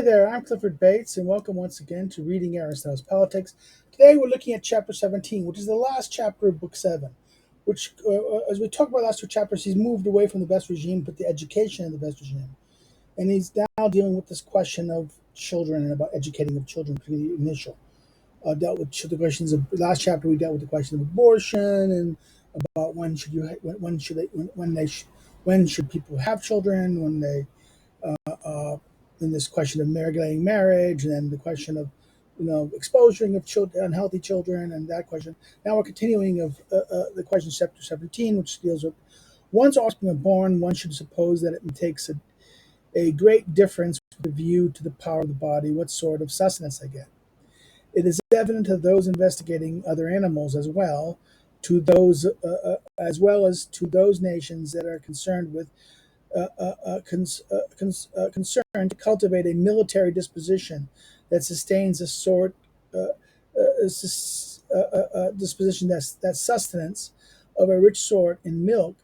There, I'm Clifford Bates, and welcome once again to Reading Aristotle's Politics. Today we're looking at Chapter 17, which is the last chapter of Book 7, which, as we talked about last two chapters, he's moved away from the best regime, but the education of the best regime. And he's now dealing with this question of children and about educating of children, particularly the initial. Dealt with the questions of last chapter. We dealt with the question of abortion and about when should people have children, when they then this question of regulating marriage, and then the question of exposing of children, unhealthy children, and that question. Now we're continuing of the question chapter 17, which deals with once offspring are born, one should suppose that it takes a great difference with the view to the power of the body, what sort of sustenance they get. It is evident to those investigating other animals as well as to those nations that are concerned with concern to cultivate a military disposition that sustains a sort disposition that sustenance of a rich sort in milk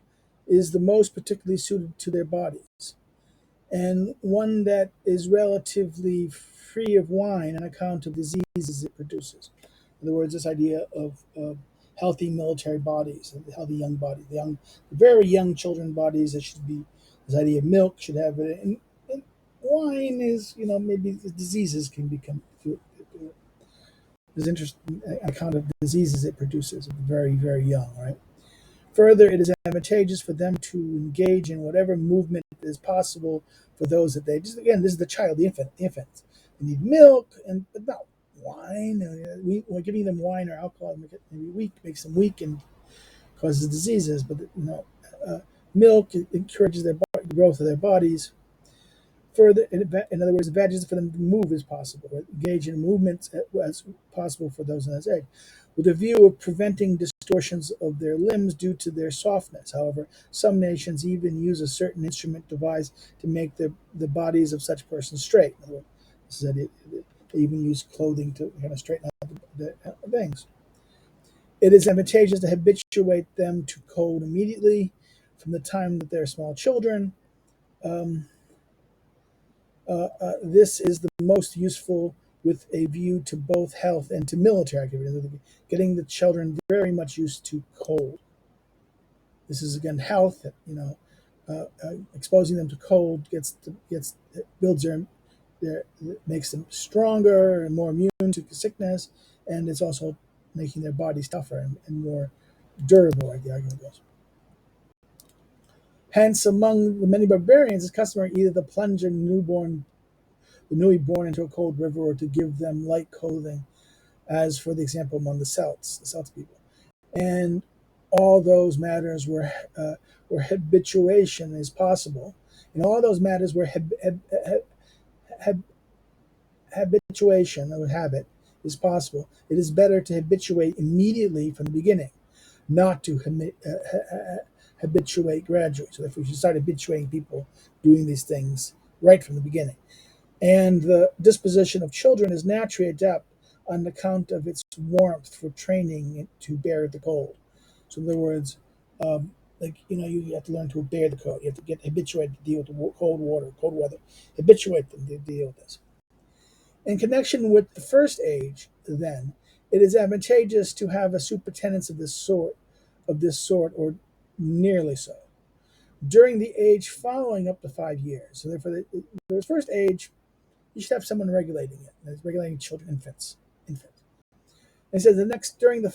is the most particularly suited to their bodies, and one that is relatively free of wine on account of diseases it produces. In other words, this idea of healthy military bodies, healthy young bodies, the very young children bodies that should be. This idea of milk should have it, and wine is, maybe the diseases can become. There's interest on account of diseases it produces, very, very young, right? Further, it is advantageous for them to engage in whatever movement is possible for those that they just again. This is the child, the infant. They need milk, but not wine. We're giving them wine or alcohol, maybe weak, makes them weak and causes diseases. But milk encourages their growth of their bodies. Further, in other words, advantages for them to move as possible, right? Engage in movements as possible for those in this age, with a view of preventing distortions of their limbs due to their softness. However, some nations even use a certain instrument device to make the bodies of such persons straight. This is they even use clothing to kind of straighten out the things. It is advantageous to habituate them to cold immediately from the time that they're small children. Um, this is the most useful with a view to both health and to military activity, getting the children very much used to cold. This is again health, exposing them to cold builds their makes them stronger and more immune to sickness, and it's also making their bodies tougher and more durable, like the argument goes. Hence, among the many barbarians, it's customary either to plunge the newly born into a cold river, or to give them light clothing, as for the example among the Celts people. And all those matters where habituation is possible, in all those matters where habituation or habit is possible, it is better to habituate immediately from the beginning, not to habituate gradually. So if we should start habituating people doing these things right from the beginning. And the disposition of children is naturally adept on account of its warmth for training it to bear the cold. So in other words, you have to learn to bear the cold. You have to get habituated to deal with the cold water, cold weather. Habituate them to deal with this. In connection with the first age, then, it is advantageous to have a superintendence of this sort, or nearly so, during the age following up to 5 years. So therefore, the first age, you should have someone regulating it. That's regulating children, infants. It says the next during the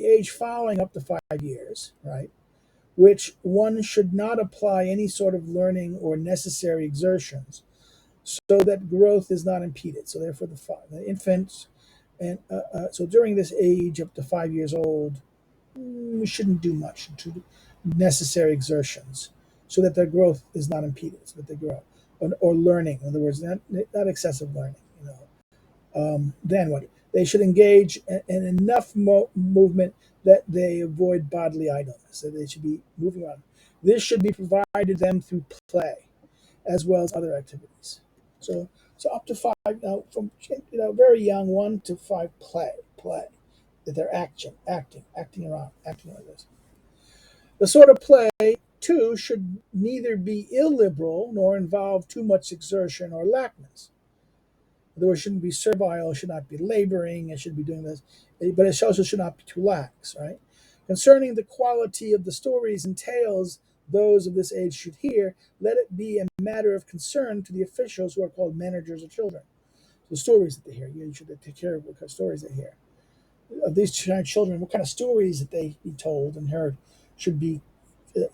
age following up to 5 years, right, which one should not apply any sort of learning or necessary exertions, so that growth is not impeded. So therefore, the infants, and so during this age up to 5 years old, we shouldn't do much to necessary exertions, so that their growth is not impeded, so that they grow, or learning. In other words, not excessive learning. Then what? They should engage in enough movement that they avoid bodily idleness. So they should be moving around. This should be provided them through play, as well as other activities. So up to five, from very young, 1 to 5, play. That they're acting around, acting like this. The sort of play Two, should neither be illiberal nor involve too much exertion or lackness. In other words, shouldn't be servile, should not be laboring, it should be doing this, but it also should not be too lax, right? Concerning the quality of the stories and tales those of this age should hear, let it be a matter of concern to the officials who are called managers of children. The stories that they hear, you should take care of what kind of stories they hear. Of these children, what kind of stories that they be told and heard should be,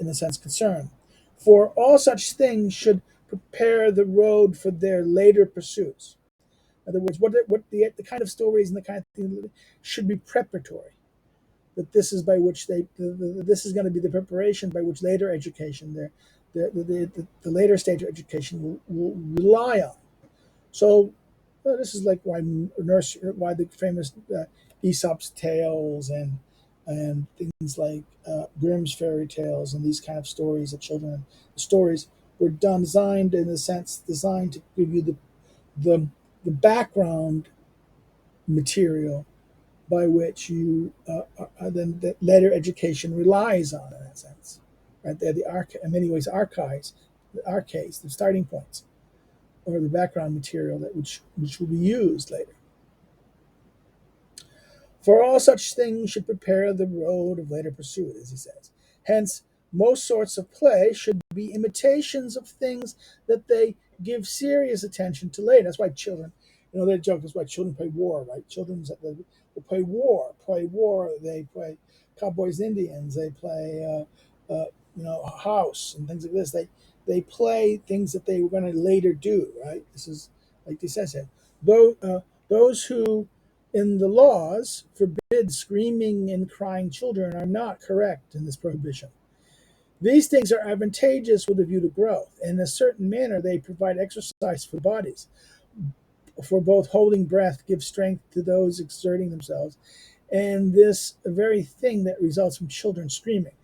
in a sense, concerned. For all such things should prepare the road for their later pursuits. In other words, the kind of stories and the kind of thing should be preparatory. That this is by which this is going to be the preparation by which later education, the later stage of education will rely on. So this is like why the famous Aesop's tales and things like Grimm's fairy tales and these kind of stories that children stories were designed in a sense designed to give you the background material by which you then the later education relies on in that sense, right? They're in many ways archives, the starting points, or the background material that which will be used later. For all such things should prepare the road of later pursuit, as he says. Hence, most sorts of play should be imitations of things that they give serious attention to later. That's why children, they joke, that's why children play war, right? Children they play war, they play cowboys, Indians, they play, house and things like this. They play things that they were going to later do, right? This is, like he says here. Those who in the laws forbid screaming and crying children are not correct in this prohibition. These things are advantageous with a view to growth. In a certain manner, they provide exercise for bodies, for both holding breath gives strength to those exerting themselves, and this very thing that results from children screaming.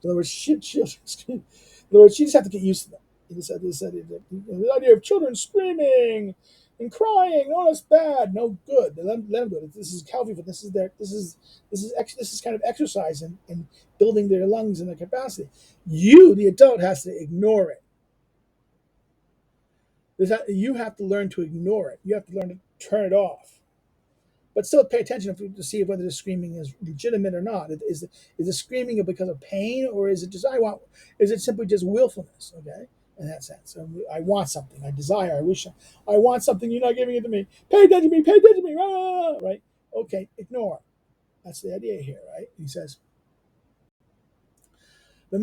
In other words, in other words, you just have to get used to them. The idea of children screaming and crying, oh, that's bad, no good. Let them do it. This is healthy for this is kind of exercise in building their lungs and their capacity. You, the adult, has to ignore it. You have to learn to ignore it. You have to learn to turn it off, but still pay attention to see whether the screaming is legitimate or not. Is the screaming because of pain, or is it just Is it simply just willfulness? Okay, in that sense, I want something, I desire, I wish, I want something. You're not giving it to me. Pay attention to me. Pay attention to me. Right? Okay, ignore. That's the idea here, right? He says. The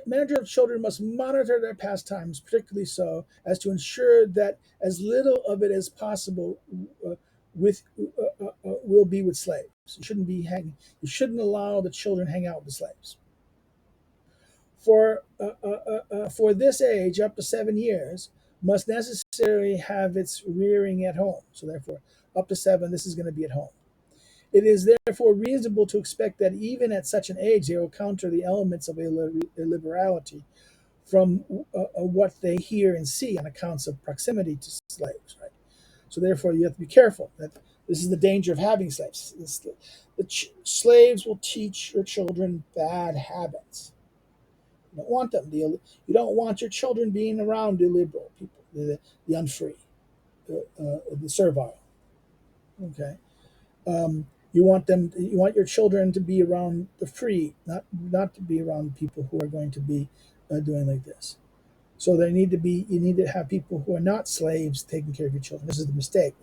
manager of children must monitor their pastimes, particularly so as to ensure that as little of it as possible will be with slaves. You shouldn't be hanging. You shouldn't allow the children hang out with the slaves. For this age, up to 7 years, must necessarily have its rearing at home. So therefore, up to 7, this is going to be at home. It is therefore reasonable to expect that even at such an age, they will counter the elements of illiberality from what they hear and see on accounts of proximity to slaves. Right. So therefore, you have to be careful. That this is the danger of having slaves. Slaves will teach your children bad habits. You don't want them. You don't want your children being around illiberal people, the unfree, the servile. Okay. You want them. You want your children to be around the free, not to be around people who are going to be doing like this. So they need to be. You need to have people who are not slaves taking care of your children. This is the mistake.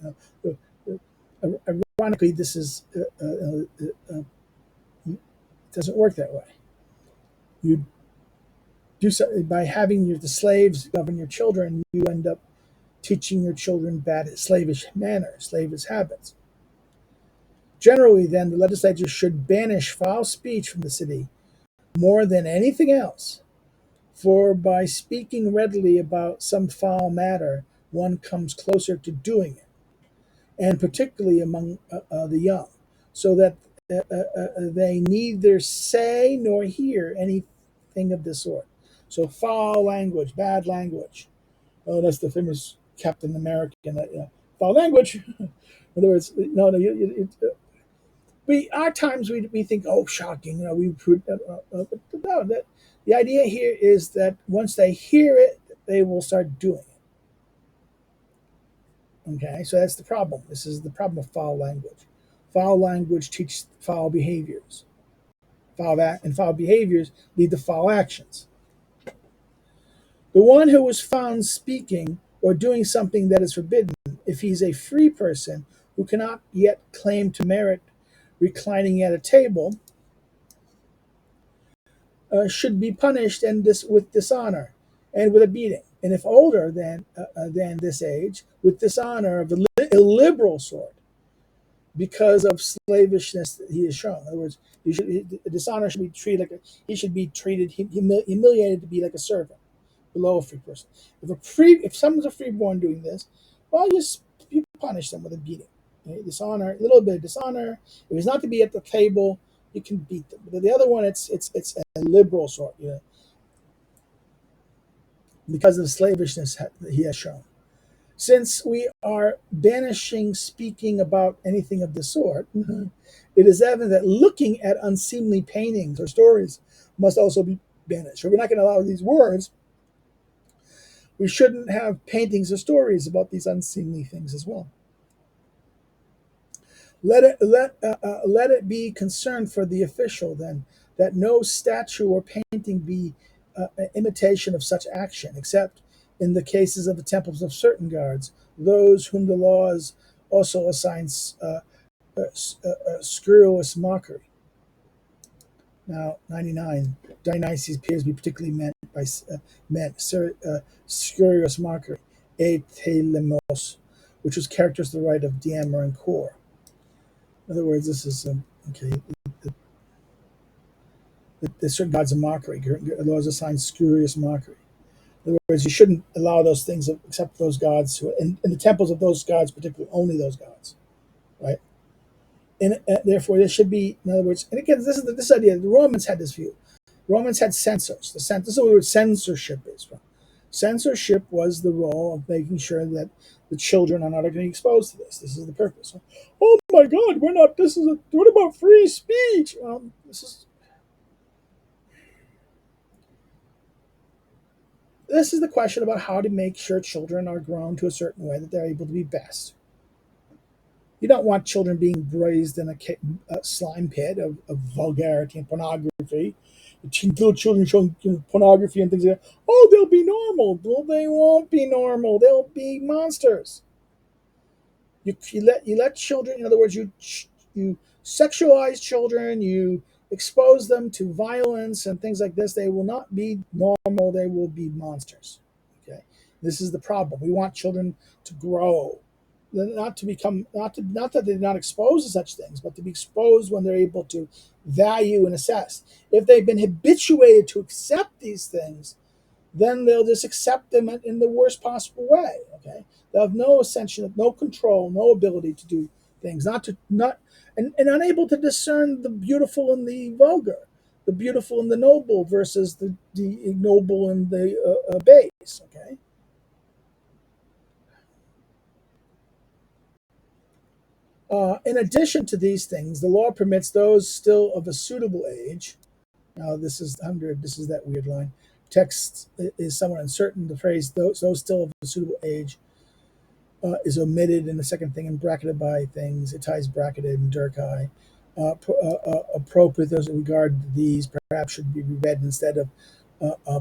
Ironically, this is it doesn't work that way. You do so, by having the slaves govern your children. You end up teaching your children bad slavish manners, slavish habits. Generally, then, the legislature should banish foul speech from the city more than anything else, for by speaking readily about some foul matter, one comes closer to doing it, and particularly among the young, so that they neither say nor hear anything of the sort. So, foul language, bad language. Oh, that's the famous Captain American. Foul language. In other words, no, no. Our times we think, oh, shocking. We no, The idea here is that once they hear it, they will start doing it. Okay, so that's the problem. This is the problem of foul language. Foul language teaches foul behaviors. And foul behaviors lead to foul actions. The one who was found speaking or doing something that is forbidden, if he's a free person who cannot yet claim to merit reclining at a table, should be punished with dishonor and with a beating. And if older than this age, with dishonor of a illiberal sort, because of slavishness that he has shown. In other words, dishonor should be treated he should be treated humiliated to be like a servant below a free person. If someone's a freeborn doing this, well, you punish them with a beating. Okay? Dishonor, a little bit of dishonor. If it's not to be at the table, you can beat them. But the other one, it's a liberal sort, because of the slavishness that he has shown. Since we are banishing speaking about anything of the sort, it is evident that looking at unseemly paintings or stories must also be banished. If we're not going to allow these words, we shouldn't have paintings or stories about these unseemly things as well. Let it be concerned for the official then that no statue or painting be an imitation of such action, except in the cases of the temples of certain guards, those whom the laws also assigns scurrilous mockery. Now, 99. Dionysus appears to be particularly scurrilous mockery, etelemos, which was characteristic of the rite of Diamer and Kor. In other words, this is okay. The certain gods of mockery. The laws assign scurrilous mockery. In other words, you shouldn't allow those things except those gods who, in the temples of those gods, particularly only those gods, right? And therefore, there should be, in other words, and again, this is this idea. The Romans had this view. Romans had censors. This is where the word censorship is from. Censorship was the role of making sure that the children are not going to be exposed to this. This is the purpose. Oh my God, we're not. What about free speech? This is the question about how to make sure children are grown to a certain way that they're able to be best. You don't want children being raised in a slime pit of vulgarity and pornography. Little children showing pornography and things like that. Oh, they'll be normal. Well, they won't be normal. They'll be monsters. You let children. In other words, you sexualize children. You expose them to violence and things like this. They will not be normal. They will be monsters. Okay, this is the problem. We want children to grow, not to become not that they're not exposed to such things, but to be exposed when they're able to value and assess. If they've been habituated to accept these things, then they'll just accept them in the worst possible way. Okay, they'll have no ascension, no control, no ability to do things, and unable to discern the beautiful and the vulgar, the beautiful and the noble versus the ignoble and the base. Okay. In addition to these things, the law permits those still of a suitable age. Now, this is 100. This is that weird line. Text is somewhat uncertain. The phrase "those still of a suitable age" is omitted in the second thing and bracketed by things. It ties bracketed and Durkheim. Appropriate those that regard these perhaps should be read instead of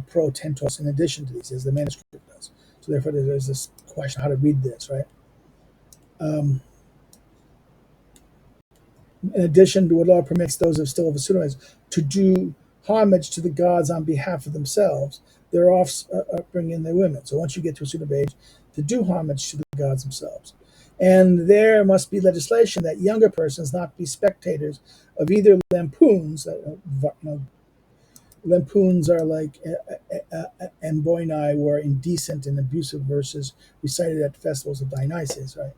pro tentos in addition to these, as the manuscript does. So therefore, there's this question how to read this, right? In addition to what law permits those of still of a suitable age to do homage to the gods on behalf of themselves, their upbringing, and their women. So once you get to a suitable age, to do homage to the gods themselves. And there must be legislation that younger persons not be spectators of either lampoons. Lampoons are like amboinai, were indecent and abusive verses recited at festivals of Dionysus, right?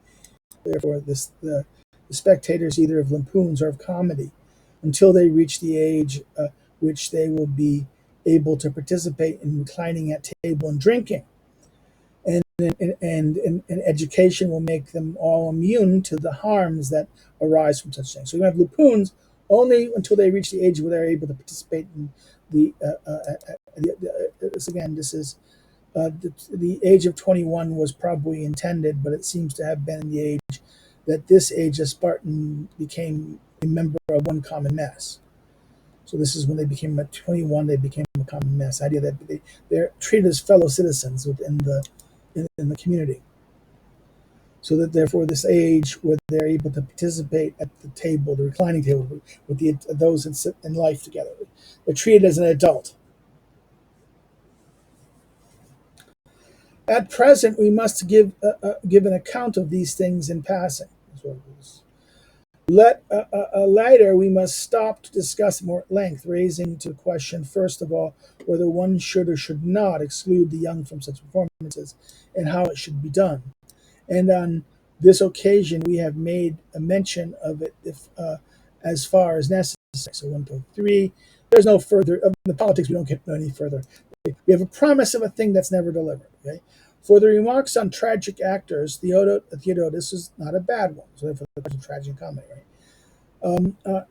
Therefore, the spectators either of lampoons or of comedy until they reach the age which they will be able to participate in reclining at table and drinking. And education will make them all immune to the harms that arise from such things. So you have lampoons only until they reach the age where they're able to participate in the. This again, this is the age of 21 was probably intended, but it seems to have been the age that this age of Spartan became a member of one common mass. So this is when they became at 21. They became a common mass. The idea that they're treated as fellow citizens within in the community. So that therefore, this age where they're able to participate at the table, the reclining table, with those that sit in life together, they're treated as an adult. At present, we must give an account of these things in passing. Later, we must stop to discuss more at length, raising to question, first of all, whether one should or should not exclude the young from such performances, and how it should be done. And on this occasion, we have made a mention of it if, as far as necessary. So 1.3, there's no further, of the politics, we don't get any further. We have a promise of a thing that's never delivered. Okay. For the remarks on tragic actors, Theodotus is not a bad one. So for the tragic comedy, right?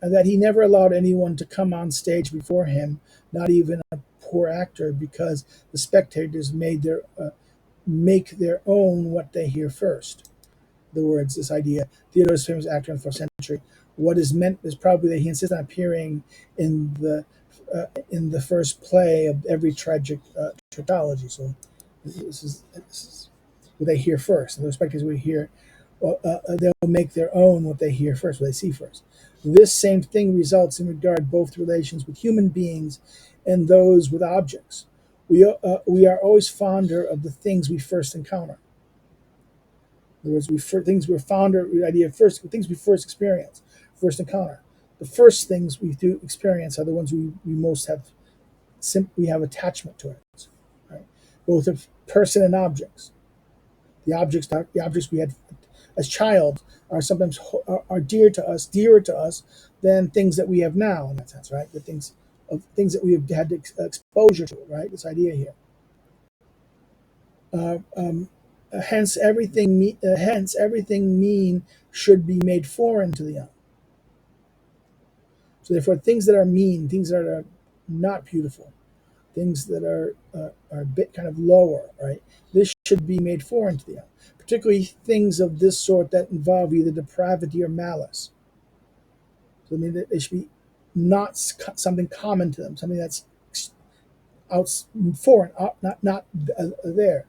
That he never allowed anyone to come on stage before him, not even a poor actor, because the spectators make their own what they hear first. In other words, this idea, Theodotus, famous actor in the 4th century, what is meant is probably that he insists on appearing in the first play of every tragic tragedy. So this is what they hear first. And the spectators will hear, they'll make their own what they hear first, what they see first. This same thing results in regard both to relations with human beings and those with objects. We are always fonder of the things we first encounter. In other words, things we're fonder, the idea of first things we first experience, first encounter. The first things we do experience are the ones we most have we have attachment to it, right? Both of person and objects. The objects we had as child are sometimes are dearer to us than things that we have now in that sense, right? The things that we have had exposure to, right? This idea here. Uh, um, hence everything mean should be made foreign to the young. So therefore, things that are mean, things that are not beautiful, things that are a bit kind of lower, right? This should be made foreign to the young, particularly things of this sort that involve either depravity or malice. So I mean, that they should be not something common to them, something that's out foreign, not there.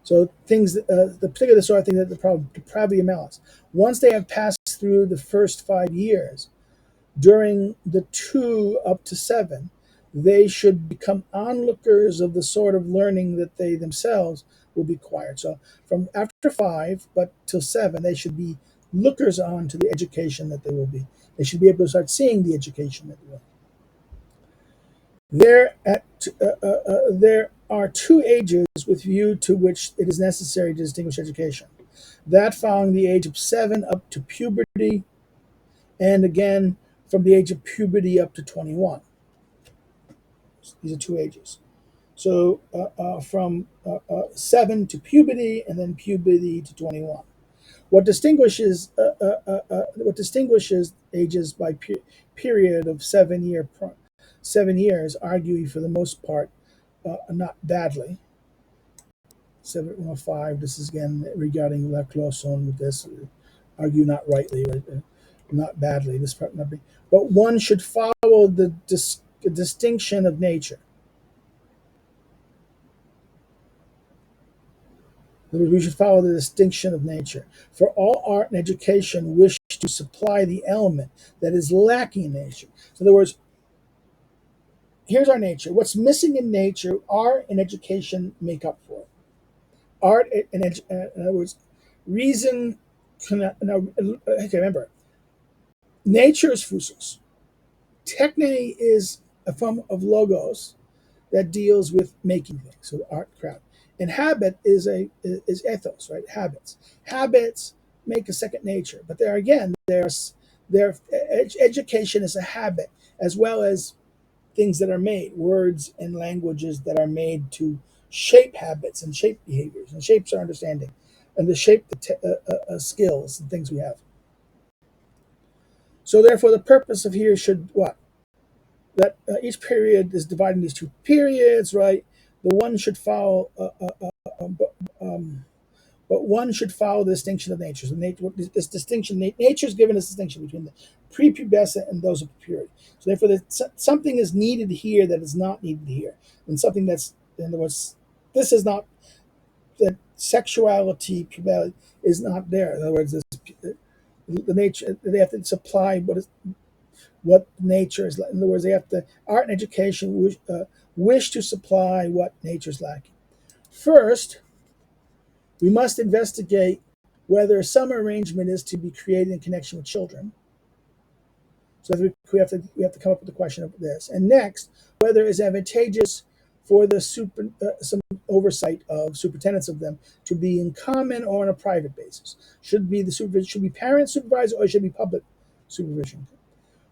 So things, the particular sort of thing that the problem depravity or malice. Once they have passed through the first 5 years, during the 2 up to 7, they should become onlookers of the sort of learning that they themselves will be acquired. So from after 5 but till 7, they should be lookers on to the education that they will be. They should be able to start seeing the education that they will. There are 2 ages with view to which it is necessary to distinguish education. That following the age of 7 up to puberty, and again from the age of puberty up to 21. These are 2 ages. So from 7 to puberty, and then puberty to 21. What distinguishes ages by period of 7 years, arguing for the most part, not badly. 705. This is again regarding La Clauson with this. Argue not rightly, right? Not badly. This part not be. But one should follow the distinction of nature. We should follow the distinction of nature. For all art and education wish to supply the element that is lacking in nature. So in other words, here's our nature. What's missing in nature, art and education make up for it. Art and in other words, reason. Okay, remember, nature is physis. Techne is a form of logos that deals with making things, so art, craft. And habit is ethos, right? Habits make a second nature, but there again, education is a habit as well as things that are made, words and languages that are made to shape habits and shape behaviors and shapes our understanding and to shape the skills and things we have. So therefore, the purpose of here should what? That each period is divided into these two periods, right? The one should follow, but one should follow the distinction of nature. So this distinction, nature is given this distinction between the prepubescent and those of purity. So therefore, something is needed here that is not needed here, and something that's, in other words, this is not, that sexuality, puberty is not there. In other words, the nature, they have to supply what nature is like. In other words, they have to, art and education wish to supply what nature is lacking. First, we must investigate whether some arrangement is to be created in connection with children. So we have to come up with the question of this. And next, whether it's advantageous for the some oversight of superintendents of them to be in common or on a private basis. Should be parent supervised or should be public supervision,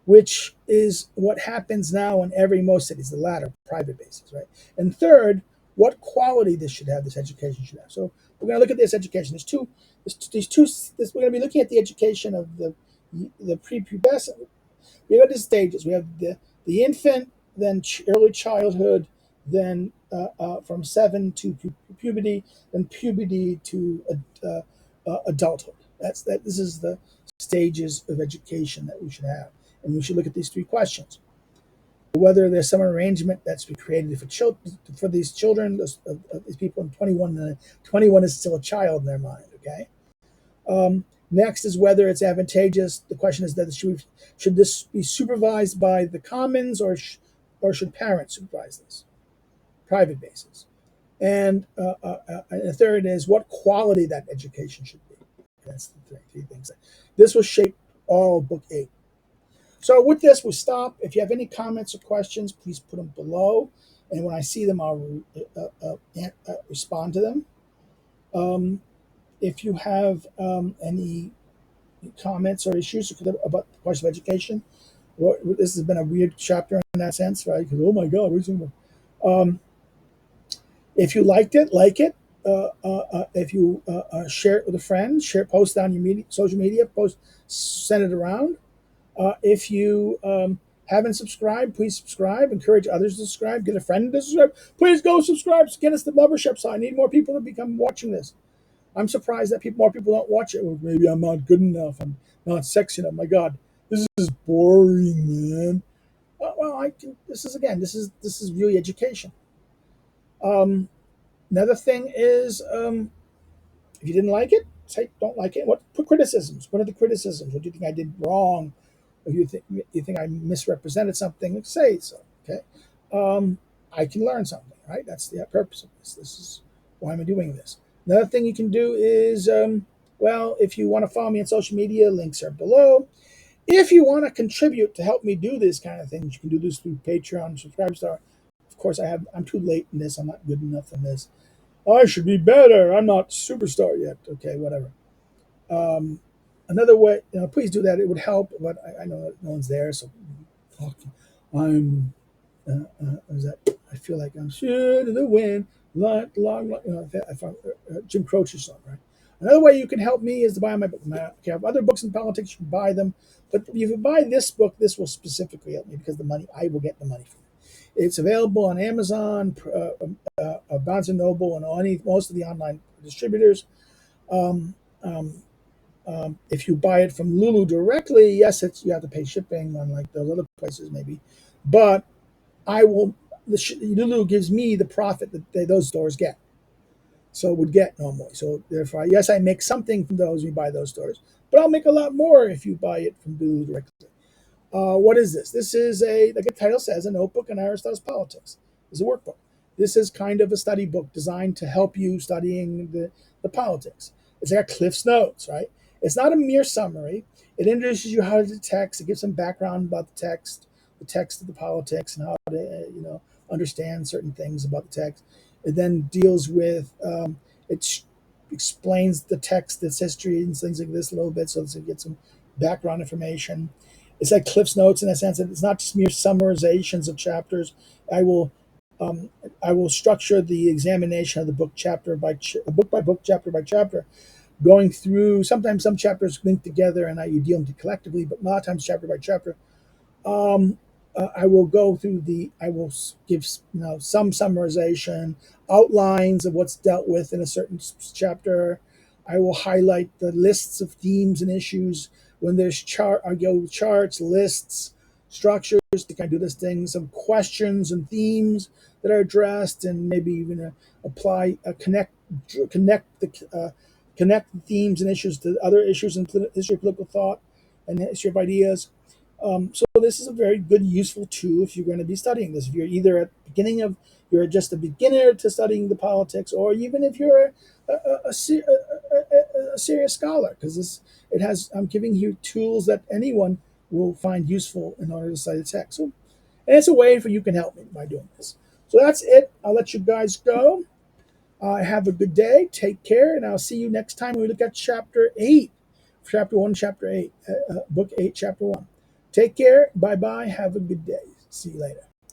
which is what happens now in most cities, the latter, private basis, right? And third, what quality this education should have. So we're going to look at this education. We're going to be looking at the education of the prepubescent. We have these stages. We have the infant, then early childhood, then from 7 to puberty, then puberty to adulthood. This is the stages of education that we should have, and we should look at these three questions: whether there's some arrangement that's been created for these children, of these people in 21. 21 is still a child in their mind. Okay. Next is whether it's advantageous. The question is that should this be supervised by the commons or should parents supervise this? Private basis. And the third is what quality that education should be. That's the three things. This will shape all of Book 8. So with this, we'll stop. If you have any comments or questions, please put them below. And when I see them, I'll respond to them. If you have any comments or issues about the question of education, this has been a weird chapter in that sense, right? Because, oh my God, where's it? If you liked it, like it. If you share it with a friend, post it on your social media, send it around. If you haven't subscribed, please subscribe. Encourage others to subscribe. Get a friend to subscribe. Please go subscribe. Get us the membership, so I need more people to become watching this. I'm surprised that more people don't watch it. Well, maybe I'm not good enough. I'm not sexy enough. My God, this is boring, man. This is really education. Another thing is, if you didn't like it, say don't like it. Put criticisms. What are the criticisms? What do you think I did wrong? Or you think I misrepresented something? Say so. Okay. I can learn something, right? That's the purpose of this. This is why I'm doing this. Another thing you can do is, if you want to follow me on social media, links are below. If you want to contribute to help me do this kind of thing, you can do this through Patreon, Subscribestar. Of course, I'm too late in this. I'm not good enough in this. I should be better. I'm not superstar yet. Okay, whatever. Another way, please do that. It would help, but I know that no one's there, so I'm. I feel like I'm shooting the wind. Long, Jim Croce's song, right? Another way you can help me is to buy my book. If you have other books in politics, you can buy them. But if you buy this book, this will specifically help me because I will get the money from it. It's available on Amazon, Barnes & Noble, and most of the online distributors. If you buy it from Lulu directly, yes, you have to pay shipping, unlike those other places maybe. But Lulu gives me the profit that those stores get. So would get normally. So therefore, yes, I make something from those when you buy those stores, but I'll make a lot more if you buy it from Lulu directly. What is this? This is like the title says, a notebook on Aristotle's politics. It's a workbook. This is kind of a study book designed to help you studying the politics. It's like Cliff's Notes, right? It's not a mere summary. It introduces you how to the text. It gives some background about the text of the politics, and how to understand certain things about the text. It then deals with it explains the text, its history, and things like this a little bit, so that you get some background information. It's like Cliff's Notes in a sense that it's not just mere summarizations of chapters. I will structure the examination of the book book by book, chapter by chapter, going through. Sometimes some chapters link together and you deal them collectively, but a lot of times chapter by chapter. Um, I will go through I will give some summarization, outlines of what's dealt with in a certain chapter. I will highlight the lists of themes and issues when there's chart. I go with charts, lists, structures to kind of do this thing. Some questions and themes that are addressed, and maybe even apply connect the themes and issues to other issues in history of political thought and history of ideas. So this is a very good, useful tool if you're going to be studying this. If you're either at the beginning of, you're just a beginner to studying the politics, or even if you're a serious scholar, because it has. I'm giving you tools that anyone will find useful in order to study the text. So, and it's a way for you can help me by doing this. So that's it. I'll let you guys go. Have a good day. Take care, and I'll see you next time when we look at chapter 8. Chapter 1, chapter 8, book 8, chapter 1. Take care. Bye bye. Have a good day. See you later.